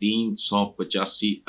385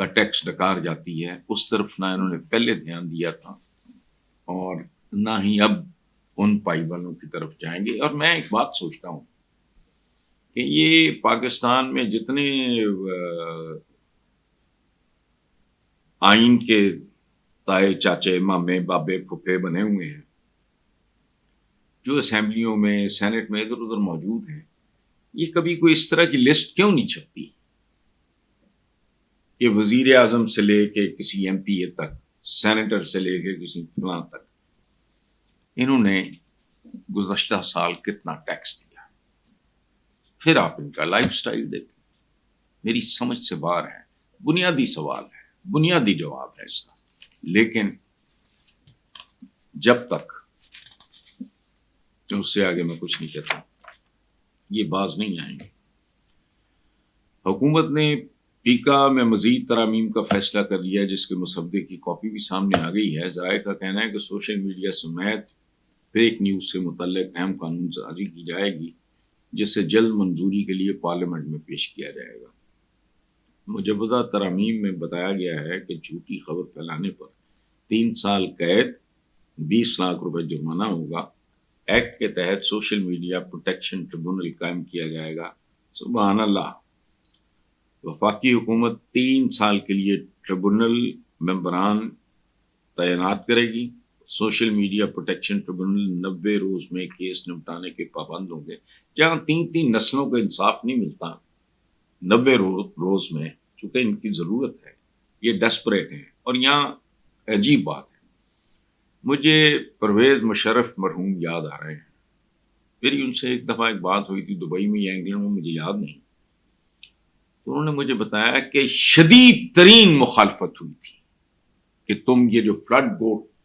کا ٹیکس ڈکار جاتی ہے، اس طرف نہ انہوں نے پہلے دھیان دیا تھا اور نہ ہی اب ان پائی والوں کی طرف جائیں گے۔ اور میں ایک بات سوچتا ہوں کہ یہ پاکستان میں جتنے آئین کے تائے چاچے مامے بابے پھپھے بنے ہوئے ہیں جو اسمبلیوں میں سینٹ میں ادھر ادھر موجود ہیں، یہ کبھی کوئی اس طرح کی لسٹ کیوں نہیں چھپتی کہ وزیر اعظم سے لے کے کسی ایم پی اے تک، سینیٹر سے لے کے کسی فلاں تک انہوں نے گزشتہ سال کتنا ٹیکس دیا، پھر آپ ان کا لائف سٹائل دیکھیں۔ میری سمجھ سے باہر ہے، بنیادی سوال ہے، بنیادی جواب ہے اس کا، لیکن جب تک اس سے آگے میں کچھ نہیں کہتا، یہ باز نہیں آئیں گے۔ حکومت نے پیکا میں مزید ترامیم کا فیصلہ کر لیا، جس کے مسودے کی کاپی بھی سامنے آ گئی ہے۔ ذرائع کا کہنا ہے کہ سوشل میڈیا سمیت فیک نیوز سے متعلق اہم قانون سازی کی جائے گی، جسے جلد منظوری کے لیے پارلیمنٹ میں پیش کیا جائے گا۔ مجوزہ ترامیم میں بتایا گیا ہے کہ جھوٹی خبر پھیلانے پر 3 سال قید، 20 لاکھ روپے جرمانہ ہوگا۔ ایکٹ کے تحت سوشل میڈیا پروٹیکشن ٹریبونل قائم کیا جائے گا۔ سبحان اللہ! وفاقی حکومت 3 سال کے لیے ٹریبونل ممبران تعینات کرے گی۔ سوشل میڈیا پروٹیکشن ٹریبونل 90 روز میں کیس نمٹانے کے پابند ہوں گے۔ جہاں 3 نسلوں کو انصاف نہیں ملتا 90 روز میں، چونکہ ان کی ضرورت ہے، یہ ڈیسپریٹ ہیں۔ اور یہاں عجیب بات ہے، مجھے پرویز مشرف مرحوم یاد آ رہے ہیں، میری ان سے ایک دفعہ ایک بات ہوئی تھی دبئی میں یا انگلینڈ میں، مجھے یاد نہیں، تو انہوں نے مجھے بتایا کہ شدید ترین مخالفت ہوئی تھی کہ تم یہ جو فلڈ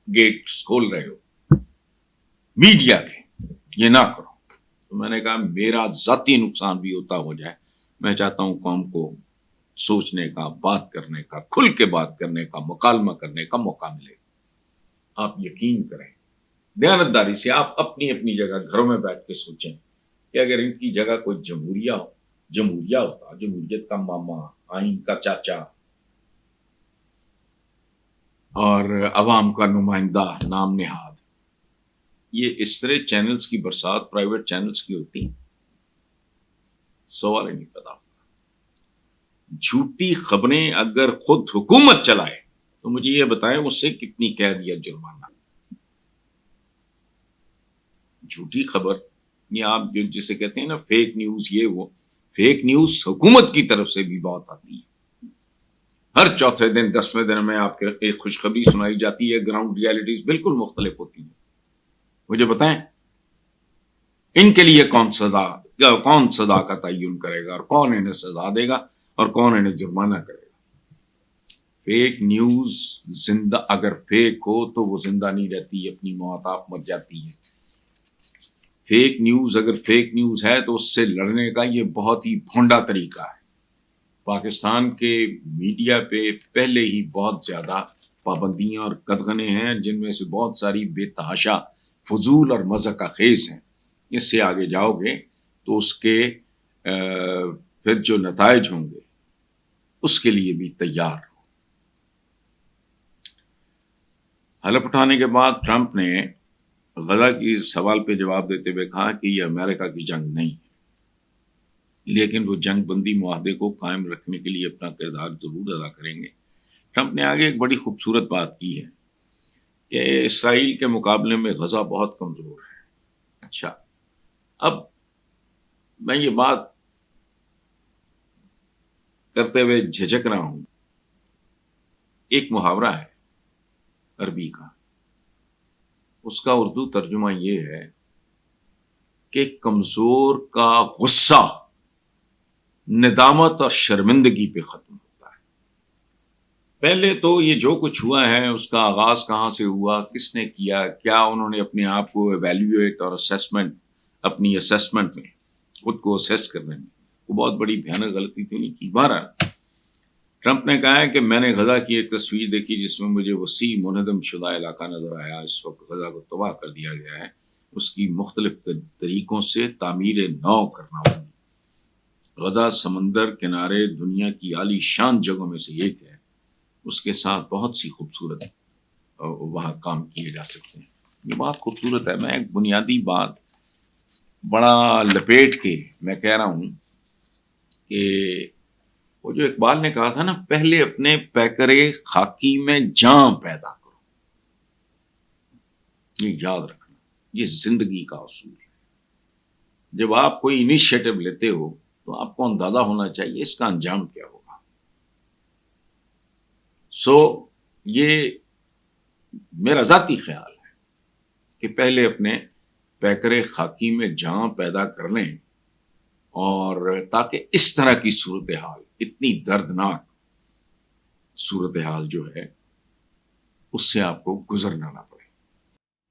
گیٹ کھول رہے ہو میڈیا کے، یہ نہ کرو۔ تو میں نے کہا میرا ذاتی نقصان بھی ہوتا ہو جائے، میں چاہتا ہوں قوم کو سوچنے کا، بات کرنے کا، کھل کے بات کرنے کا، مکالمہ کرنے کا موقع ملے۔ آپ یقین کریں، دیانتداری سے آپ اپنی اپنی جگہ گھروں میں بیٹھ کے سوچیں کہ اگر ان کی جگہ کوئی جمہوریہ ہوتا، جمہوریت کا ماما، آئین کا چاچا اور عوام کا نمائندہ نام نہاد، یہ اس طرح چینلز کی برسات پرائیویٹ چینلز کی ہوتی، سوال ہی نہیں پیدا ہوتا۔ جھوٹی خبریں اگر خود حکومت چلائے تو مجھے یہ بتائیں اس سے کتنی قید یا جرمانہ؟ جھوٹی خبر یا آپ جسے کہتے ہیں نا فیک نیوز، یہ وہ فیک نیوز حکومت کی طرف سے بھی بہت آتی ہے۔ ہر چوتھے دن 10ویں دن میں آپ کے ایک خوشخبری سنائی جاتی ہے، گراؤنڈ ریالٹیز بالکل مختلف ہوتی ہیں۔ مجھے بتائیں ان کے لیے کون سزا کا تعین کرے گا، اور کون انہیں سزا دے گا، اور کون انہیں جرمانہ کرے گا؟ فیک نیوز زندہ اگر فیک ہو تو وہ زندہ نہیں رہتی، اپنی موت آپ مر جاتی ہے۔ فیک نیوز اگر فیک نیوز ہے تو اس سے لڑنے کا یہ بہت ہی بھونڈا طریقہ ہے۔ پاکستان کے میڈیا پہ پہلے ہی بہت زیادہ پابندیاں اور قدغنیں ہیں، جن میں سے بہت ساری بے تحاشا، فضول اور مضحکہ خیز ہیں۔ اس سے آگے جاؤ گے تو اس کے پھر جو نتائج ہوں گے اس کے لیے بھی تیار ہو۔ حلف اٹھانے کے بعد ٹرمپ نے غزہ کی سوال پہ جواب دیتے ہوئے کہا کہ یہ امریکہ کی جنگ نہیں ہے، لیکن وہ جنگ بندی معاہدے کو قائم رکھنے کے لیے اپنا کردار ضرور ادا کریں گے۔ ٹرمپ نے آگے ایک بڑی خوبصورت بات کی ہے کہ اسرائیل کے مقابلے میں غزہ بہت کمزور ہے۔ اچھا، اب میں یہ بات کرتے ہوئے جھجک رہا ہوں، ایک محاورہ ہے عربی کا، اس کا اردو ترجمہ یہ ہے کہ کمزور کا غصہ ندامت اور شرمندگی پہ ختم ہوتا ہے۔ پہلے تو یہ جو کچھ ہوا ہے اس کا آغاز کہاں سے ہوا، کس نے کیا، کیا انہوں نے اپنے آپ کو ایویلیویٹ اور اپنی اسیسمنٹ میں خود کو اسیس کرنے میں وہ بہت بڑی بھیانک غلطی تو نہیں کی۔ بہرحال ٹرمپ نے کہا ہے کہ میں نے غزہ کی ایک تصویر دیکھی جس میں مجھے وسیع منہدم شدہ علاقہ نظر آیا۔ اس وقت غزہ کو تباہ کر دیا گیا ہے، اس کی مختلف طریقوں سے تعمیر نو کرنا ہوگی۔ غزہ سمندر کنارے دنیا کی عالی شان جگہوں میں سے ایک ہے، اس کے ساتھ بہت سی خوبصورت وہاں کام کیے جا سکتے ہیں. یہ بات خوبصورت ہے. میں ایک بنیادی بات بڑا لپیٹ کے میں کہہ رہا ہوں کہ وہ جو اقبال نے کہا تھا نا، پہلے اپنے پیکرے خاکی میں جاں پیدا کرو. یہ یاد رکھنا، یہ زندگی کا اصول ہے. جب آپ کوئی انیشیٹو لیتے ہو تو آپ کو اندازہ ہونا چاہیے اس کا انجام کیا ہوگا. یہ میرا ذاتی خیال ہے کہ پہلے اپنے پیکرے خاکی میں جاں پیدا کر لیں، اور تاکہ اس طرح کی صورتحال، اتنی دردناک صورتحال جو ہے، اس سے آپ کو گزرنا نہ پڑے.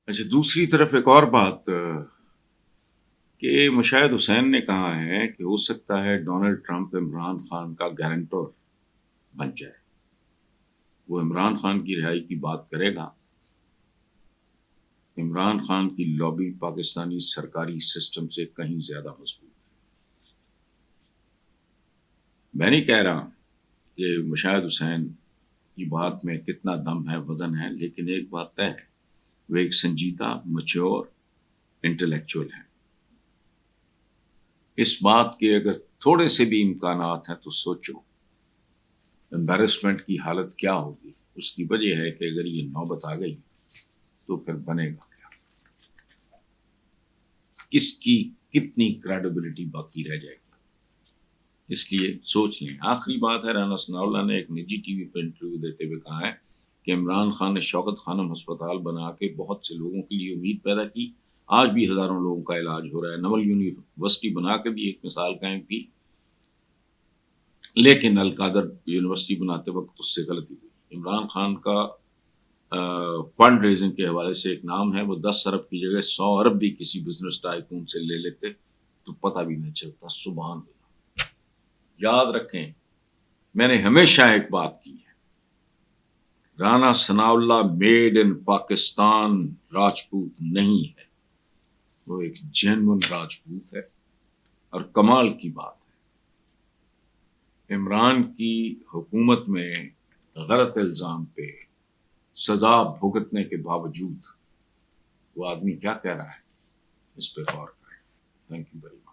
اچھا، دوسری طرف ایک اور بات کہ مشاہد حسین نے کہا ہے کہ ہو سکتا ہے ڈونلڈ ٹرمپ عمران خان کا گارنٹور بن جائے. وہ عمران خان کی رہائی کی بات کرے گا. عمران خان کی لابی پاکستانی سرکاری سسٹم سے کہیں زیادہ مضبوط ہے. میں نہیں کہہ رہا کہ مشاہد حسین کی بات میں کتنا دم ہے، وزن ہے، لیکن ایک بات طے ہے، وہ ایک سنجیدہ، میچور انٹلیکچوئل ہے. اس بات کے اگر تھوڑے سے بھی امکانات ہیں تو سوچو امبیرسمنٹ کی حالت کیا ہوگی. اس کی وجہ ہے کہ اگر یہ نوبت آ گئی تو پھر بنے گا کیا، کس کی کتنی کریڈیبلٹی باقی رہ جائے گی. اس لیے سوچ لیں. آخری بات ہے، رانا ثناء اللہ نے ایک نجی ٹی وی پہ انٹرویو دیتے ہوئے کہا ہے کہ عمران خان نے شوکت خانم ہسپتال بنا کے بہت سے لوگوں کے لیے امید پیدا کی. آج بھی ہزاروں لوگوں کا علاج ہو رہا ہے. نول یونیورسٹی بنا کے بھی ایک مثال قائم کی، لیکن القادر یونیورسٹی بناتے وقت اس سے غلطی ہوئی. عمران خان کا فنڈ ریزنگ کے حوالے سے ایک نام ہے، وہ 10 ارب کی جگہ 100 ارب بھی کسی بزنس ٹائکون سے لے لیتے تو پتہ بھی نہیں چلتا. سبحان اللہ. یاد رکھیں، میں نے ہمیشہ ایک بات کی ہے، رانا ثناء اللہ میڈ ان پاکستان راجپوت نہیں ہے. وہ ایک جینون راجپوت ہے. اور کمال کی بات ہے، عمران کی حکومت میں غلط الزام پہ سزا بھگتنے کے باوجود وہ آدمی کیا کہہ رہا ہے، اس پہ غور کریں. Thank you very much.